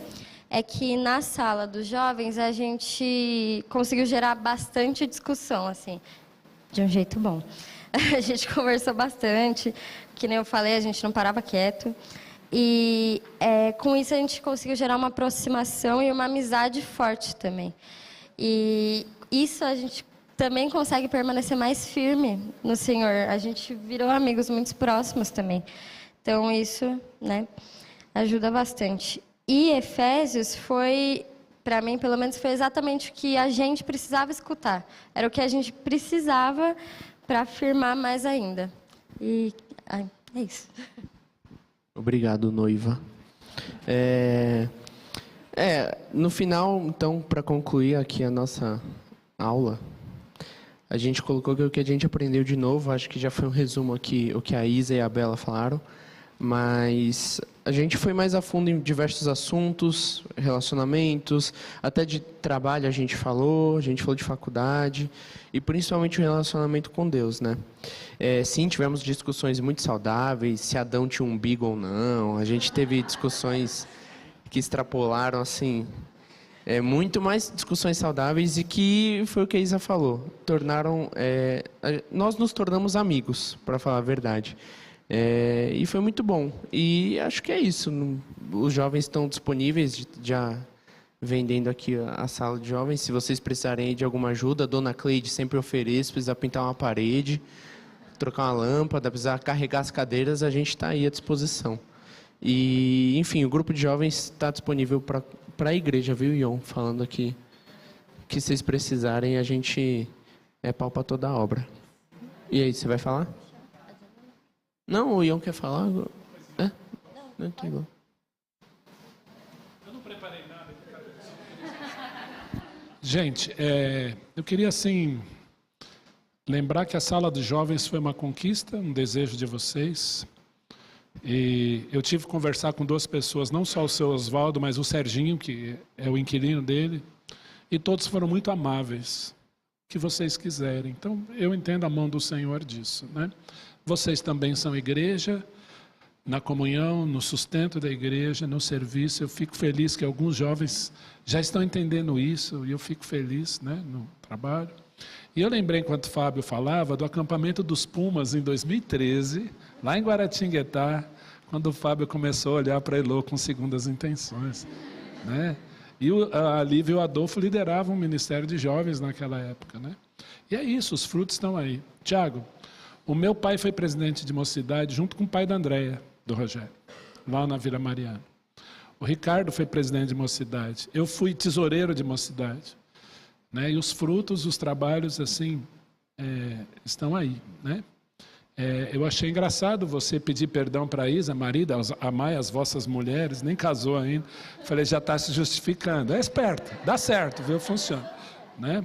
é que na sala dos jovens a gente conseguiu gerar bastante discussão, assim, de um jeito bom. A gente conversou bastante, que nem eu falei, a gente não parava quieto. E com isso a gente conseguiu gerar uma aproximação e uma amizade forte também. E isso a gente também consegue permanecer mais firme no Senhor. A gente virou amigos muito próximos também. Então isso, né, ajuda bastante. E Efésios foi, para mim, pelo menos, foi exatamente o que a gente precisava escutar. Era o que a gente precisava para afirmar mais ainda. E é isso. Obrigado, noiva. No final, então, para concluir aqui a nossa aula, a gente colocou que o que a gente aprendeu de novo, acho que já foi um resumo aqui, o que a Isa e a Bela falaram, mas a gente foi mais a fundo em diversos assuntos, relacionamentos, até de trabalho a gente falou de faculdade, e principalmente o relacionamento com Deus, né? Sim, tivemos discussões muito saudáveis, se Adão tinha um umbigo ou não, a gente teve discussões que extrapolaram, assim, muito mais discussões saudáveis, e que foi o que a Isa falou, nós nos tornamos amigos, para falar a verdade. E foi muito bom. E acho que é isso. Os jovens estão disponíveis, já vendendo aqui a sala de jovens. Se vocês precisarem de alguma ajuda, a dona Cleide sempre oferece. Precisar pintar uma parede, trocar uma lâmpada, precisar carregar as cadeiras, a gente está aí à disposição. E, enfim, o grupo de jovens está disponível para a igreja, viu, Ion? Falando aqui que vocês precisarem, a gente pau para toda a obra. E aí, você vai falar? Não, o Ion quer falar? Não entendeu. Eu não preparei nada. Gente, eu queria, assim, lembrar que a Sala dos Jovens foi uma conquista, um desejo de vocês. E eu tive que conversar com 2 pessoas, não só o seu Oswaldo, mas o Serginho, que é o inquilino dele. E todos foram muito amáveis, que vocês quiserem. Então, eu entendo a mão do Senhor disso, né? Vocês também são igreja, na comunhão, no sustento da igreja, no serviço. Eu fico feliz que alguns jovens já estão entendendo isso, e eu fico feliz, né, no trabalho. E eu lembrei, enquanto o Fábio falava, do acampamento dos Pumas em 2013, lá em Guaratinguetá, quando o Fábio começou a olhar para Elô com segundas intenções, né? E a Lívia e o Adolfo lideravam o Ministério de Jovens naquela época, né? E é isso, os frutos estão aí. Tiago, o meu pai foi presidente de mocidade junto com o pai da Andréia, do Rogério, lá na Vila Mariana. O Ricardo foi presidente de mocidade. Eu fui tesoureiro de mocidade, né? E os frutos, os trabalhos, assim, estão aí, né? Eu achei engraçado você pedir perdão para a Isa, marido, amai as vossas mulheres, nem casou ainda. Falei, já está se justificando. É esperto, dá certo, viu? Funciona, né?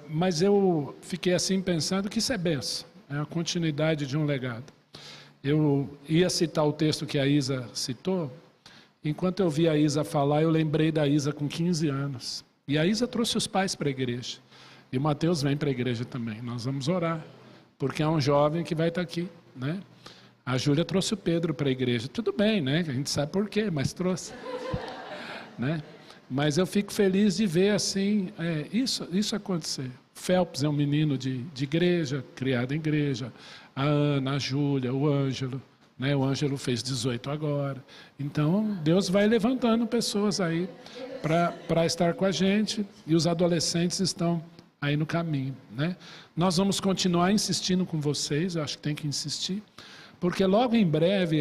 Mas eu fiquei assim pensando que isso é benção, é a continuidade de um legado. Eu ia citar o texto que a Isa citou. Enquanto eu vi a Isa falar, eu lembrei da Isa com 15 anos. E a Isa trouxe os pais para a igreja. E o Mateus vem para a igreja também. Nós vamos orar, porque é um jovem que vai estar aqui, né? A Júlia trouxe o Pedro para a igreja. Tudo bem, né? A gente sabe por quê, mas trouxe, né? Mas eu fico feliz de ver assim, isso acontecer. Phelps é um menino de igreja, criado em igreja. A Ana, a Júlia, o Ângelo, né? O Ângelo fez 18 agora. Então, Deus vai levantando pessoas aí para estar com a gente. E os adolescentes estão aí no caminho, né? Nós vamos continuar insistindo com vocês, eu acho que tem que insistir, porque logo em breve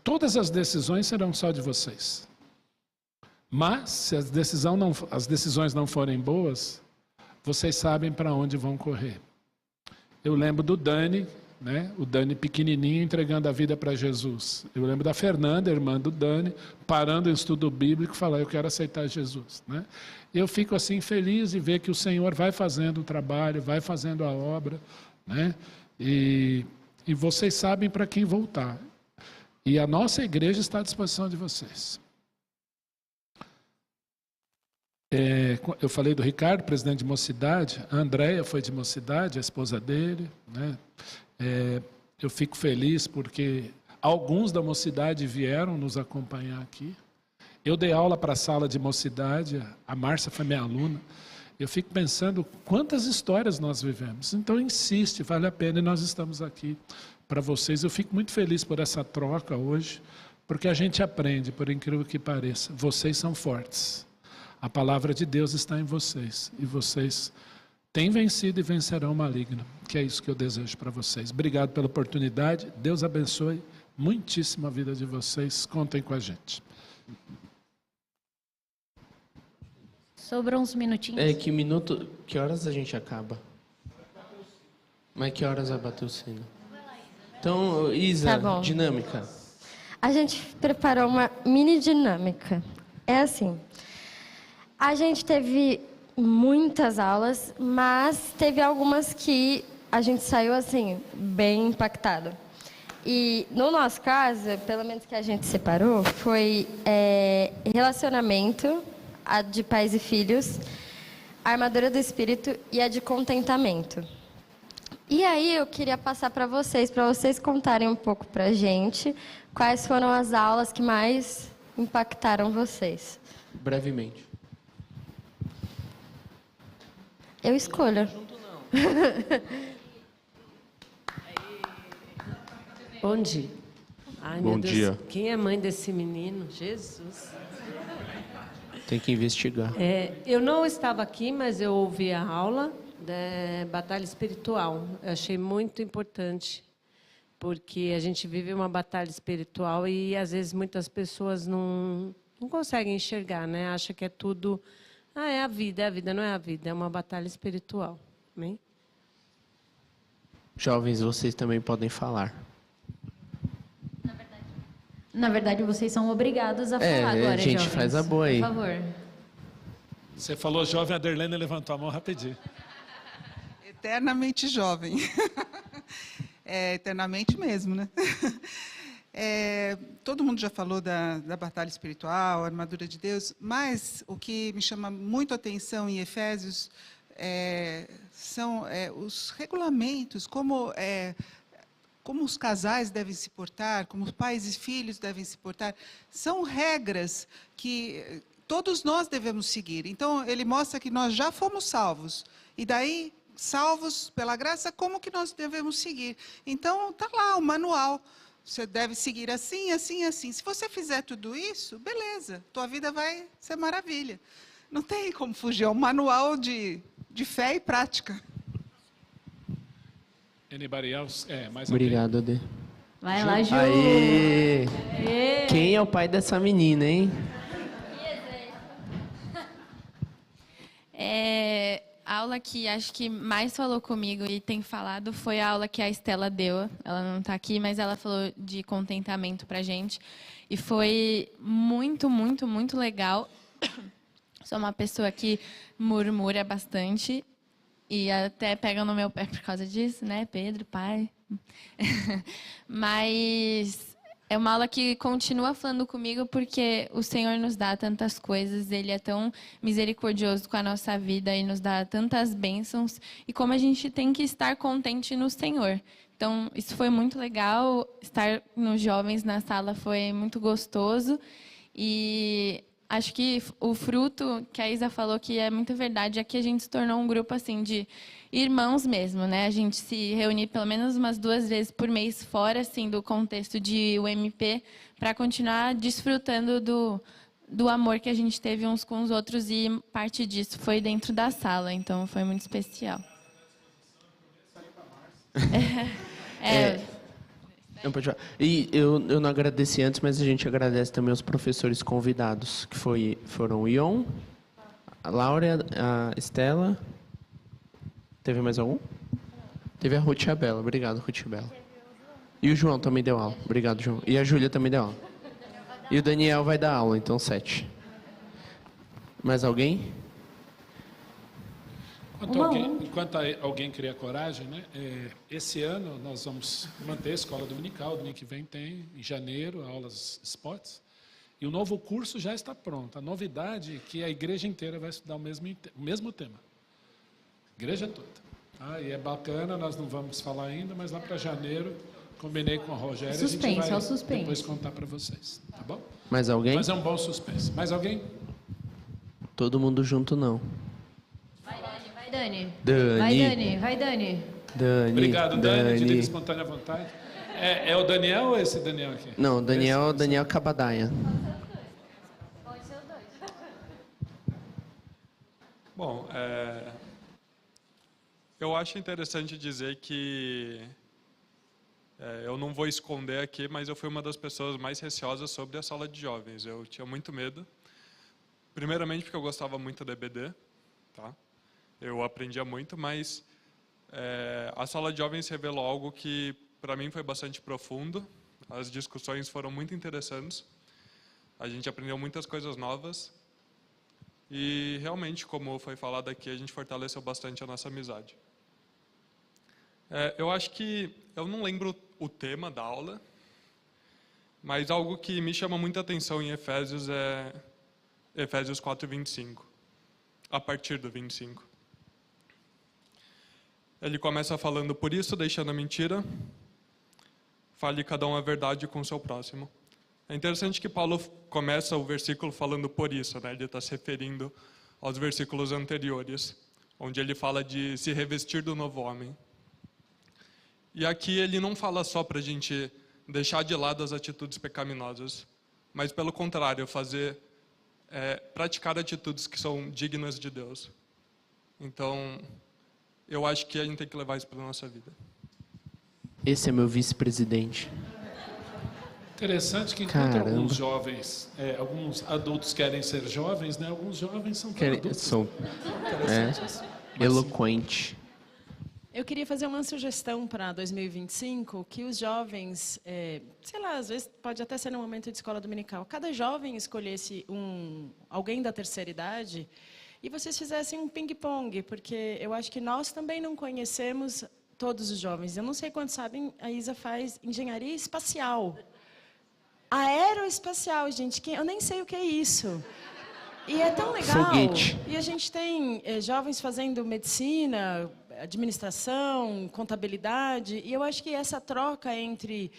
todas as decisões serão só de vocês. Mas, se as decisões não forem boas, vocês sabem para onde vão correr. Eu lembro do Dani, né? O Dani pequenininho entregando a vida para Jesus. Eu lembro da Fernanda, irmã do Dani, parando o estudo bíblico e falar, eu quero aceitar Jesus, né? Eu fico assim feliz de ver que o Senhor vai fazendo o trabalho, vai fazendo a obra, né? E vocês sabem para quem voltar. E a nossa igreja está à disposição de vocês. Eu falei do Ricardo, presidente de Mocidade, a Andréia foi de Mocidade, a esposa dele, né? Eu fico feliz porque alguns da Mocidade vieram nos acompanhar aqui. Eu dei aula para a sala de Mocidade, a Márcia foi minha aluna. Eu fico pensando quantas histórias nós vivemos. Então insiste, vale a pena e nós estamos aqui para vocês. Eu fico muito feliz por essa troca hoje, porque a gente aprende, por incrível que pareça. Vocês são fortes. A palavra de Deus está em vocês. E vocês têm vencido e vencerão o maligno. Que é isso que eu desejo para vocês. Obrigado pela oportunidade. Deus abençoe muitíssimo a vida de vocês. Contem com a gente. Sobram uns minutinhos. Que horas a gente acaba? Mas que horas vai bater o sino? Então, Isa, Tá bom. dinâmica. A gente preparou uma mini dinâmica. É assim, a gente teve muitas aulas, mas teve algumas que a gente saiu assim, bem impactado. E no nosso caso, pelo menos que a gente separou, foi relacionamento, a de pais e filhos, a armadura do espírito e a de contentamento. E aí eu queria passar para vocês contarem um pouco para a gente quais foram as aulas que mais impactaram vocês. Brevemente. Eu escolho. Bom dia. Ai, Bom meu Deus, dia. quem é mãe desse menino? Jesus. Tem que investigar. Eu não estava aqui, mas eu ouvi a aula da batalha espiritual. Eu achei muito importante, porque a gente vive uma batalha espiritual e, às vezes, muitas pessoas não conseguem enxergar, né? Acha que é tudo... é a vida não é a vida, é uma batalha espiritual. Amém? Jovens, vocês também podem falar. Na verdade, vocês são obrigados a falar agora, a gente jovens. faz a boa aí. Por favor. Você falou jovem, a Derlene levantou a mão rapidinho. Eternamente jovem. Eternamente mesmo, né? Todo mundo já falou da batalha espiritual, a armadura de Deus, mas o que me chama muito a atenção em Efésios são os regulamentos, como os casais devem se portar, como os pais e filhos devem se portar. São regras que todos nós devemos seguir. Então, ele mostra que nós já fomos salvos. E daí, salvos pela graça, como que nós devemos seguir? Então, está lá o manual. Você deve seguir assim, assim, assim. Se você fizer tudo isso, beleza. Tua vida vai ser maravilha. Não tem como fugir. É um manual de fé e prática. Anybody else? Mais Obrigado, Ade. Vai lá, Ju. Aê! Aê. Quem é o pai dessa menina, hein? A aula que acho que mais falou comigo e tem falado foi a aula que a Estela deu. Ela não está aqui, mas ela falou de contentamento para a gente. E foi muito, muito, muito legal. Sou uma pessoa que murmura bastante e até pega no meu pé por causa disso, né, Pedro, pai? Mas é uma aula que continua falando comigo porque o Senhor nos dá tantas coisas, Ele é tão misericordioso com a nossa vida e nos dá tantas bênçãos e como a gente tem que estar contente no Senhor. Então, isso foi muito legal, estar nos jovens na sala foi muito gostoso e acho que o fruto que a Isa falou que é muito verdade é que a gente se tornou um grupo assim de irmãos mesmo, né? A gente se reunir pelo menos umas 2 vezes por mês fora assim do contexto de UMP para continuar desfrutando do amor que a gente teve uns com os outros, e parte disso foi dentro da sala, então foi muito especial. Não, pode falar. E eu não agradeci antes, mas a gente agradece também aos professores convidados, que foram o Ion, a Laura, a Estela. Teve mais algum? Teve a Ruth e a Bela. Obrigado, Ruth e a Bela. E o João também deu aula. Obrigado, João. E a Júlia também deu aula. E o Daniel vai dar aula, então 7. Mais alguém? Enquanto alguém cria coragem, né? Esse ano nós vamos manter a escola dominical. Domingo que vem tem, em janeiro, aulas esportes. E o novo curso já está pronto. A novidade é que a igreja inteira vai estudar o mesmo tema. Igreja toda. E é bacana, nós não vamos falar ainda, mas lá para janeiro, combinei com a Rogéria, a gente vai depois contar para vocês. Tá bom? Mais alguém? Mas é um bom suspense. Mais alguém? Todo mundo junto, não. Vai, Dani. Dani. Vai, Dani. Vai, Dani. Dani. Obrigado, Dani, de livre e espontânea vontade. É o Daniel ou esse Daniel aqui? Não, Daniel Cabadaia. Pode ser os dois. Bom, eu acho interessante dizer que eu não vou esconder aqui, mas eu fui uma das pessoas mais receosas sobre a sala de jovens. Eu tinha muito medo. Primeiramente porque eu gostava muito da EBD, tá? Eu aprendia muito, mas a sala de jovens revelou algo que para mim foi bastante profundo. As discussões foram muito interessantes. A gente aprendeu muitas coisas novas. E realmente, como foi falado aqui, a gente fortaleceu bastante a nossa amizade. Eu acho que, eu não lembro o tema da aula, mas algo que me chama muita atenção em Efésios é Efésios 4:25, a partir do 25. Ele começa falando: por isso, deixando a mentira, fale cada um a verdade com o seu próximo. É interessante que Paulo começa o versículo falando por isso, né? Ele está se referindo aos versículos anteriores, onde ele fala de se revestir do novo homem. E aqui ele não fala só para a gente deixar de lado as atitudes pecaminosas, mas pelo contrário, praticar atitudes que são dignas de Deus. Então, eu acho que a gente tem que levar isso para a nossa vida. Esse é meu vice-presidente. Interessante que enquanto alguns jovens, alguns adultos querem ser jovens, né? Alguns jovens são adultos. São eloquente. Eu queria fazer uma sugestão para 2025, que os jovens, sei lá, às vezes pode até ser no momento de escola dominical, cada jovem escolhesse alguém da terceira idade e vocês fizessem um ping-pong, porque eu acho que nós também não conhecemos todos os jovens. Eu não sei quantos sabem, a Isa faz engenharia espacial. Aeroespacial, gente, eu nem sei o que é isso. E é tão legal. Foguete. E a gente tem jovens fazendo medicina, administração, contabilidade, e eu acho que essa troca entre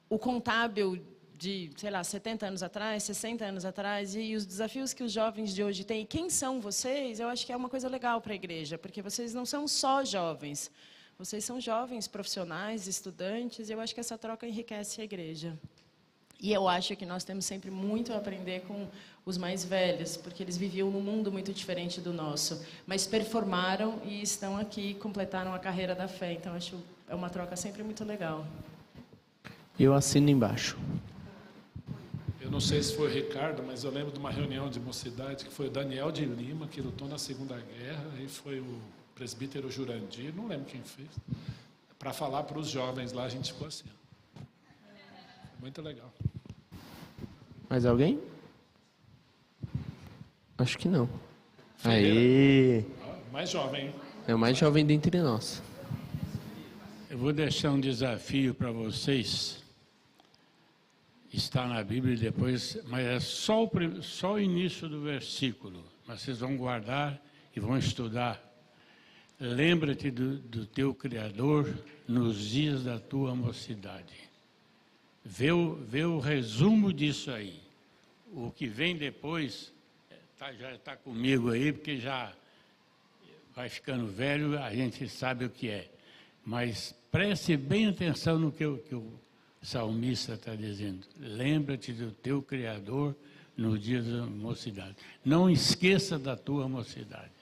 o contábil de, sei lá, 70 anos atrás, 60 anos atrás, e os desafios que os jovens de hoje têm, quem são vocês, eu acho que é uma coisa legal para a igreja, porque vocês não são só jovens, vocês são jovens, profissionais, estudantes, e eu acho que essa troca enriquece a igreja. E eu acho que nós temos sempre muito a aprender com os mais velhos, porque eles viviam num mundo muito diferente do nosso, mas performaram e estão aqui, completaram a carreira da fé. Então, acho que é uma troca sempre muito legal. Eu assino embaixo. Eu não sei se foi o Ricardo, mas eu lembro de uma reunião de mocidade que foi o Daniel de Lima, que lutou na Segunda Guerra, e foi o presbítero Jurandir, não lembro quem fez, para falar para os jovens lá, a gente ficou assim. Muito legal. Mais alguém? Acho que não. Aê! Mais jovem, hein? É o mais jovem dentre nós. Eu vou deixar um desafio para vocês. Está na Bíblia depois, mas é só o início do versículo. Mas vocês vão guardar e vão estudar. Lembra-te do teu Criador nos dias da tua mocidade. Vê o resumo disso aí. O que vem depois já está comigo aí, porque já vai ficando velho, a gente sabe o que é. Mas preste bem atenção no que o salmista está dizendo. Lembra-te do teu Criador no dia da mocidade. Não esqueça da tua mocidade.